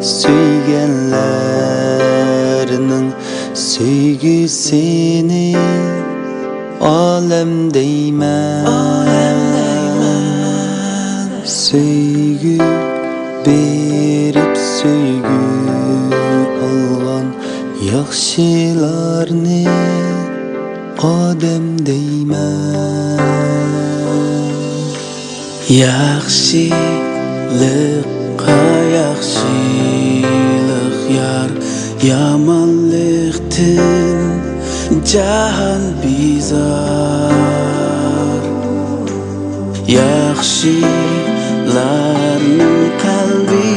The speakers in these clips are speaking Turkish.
Suygenlerinin söygüsini alem deymen. Söygü berip söygü algan yaxşılarni odam deyman. Yaxşılıkka yaxşılık yar, yamanlıktan jahan bizar. Yaxşılarning qalbi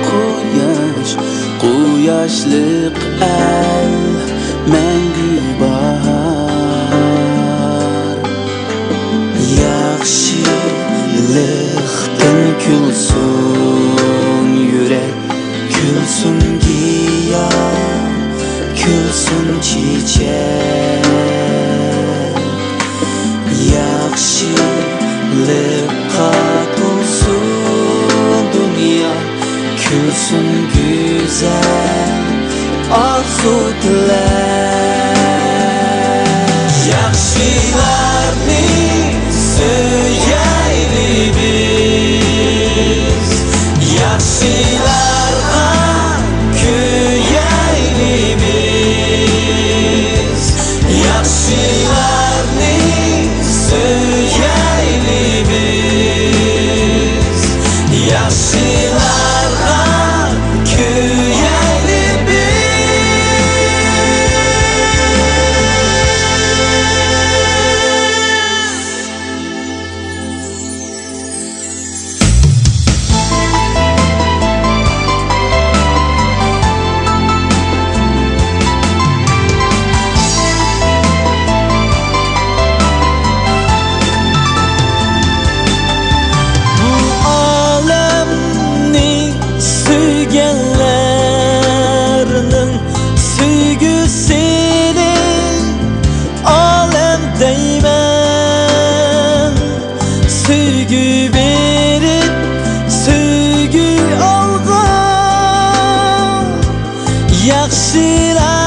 quyosh, quyoshliq al mangu bahar. Yaxşılıktan kulsun yürek, kulsun giyah, kulsun çiçek. Yaxşılıkka tulsun dünya, kulsun güzel arzu dilek. Yaxşılarni söyleyeli biz, yaxşılarga kuyayli biz. Yaxşılarni söyleyeli biz, yaxşılarga kuyayli biz. Bu alemni suygenlerinin söygüsini alem deymen. Söygü berip söygü algan yaxşılar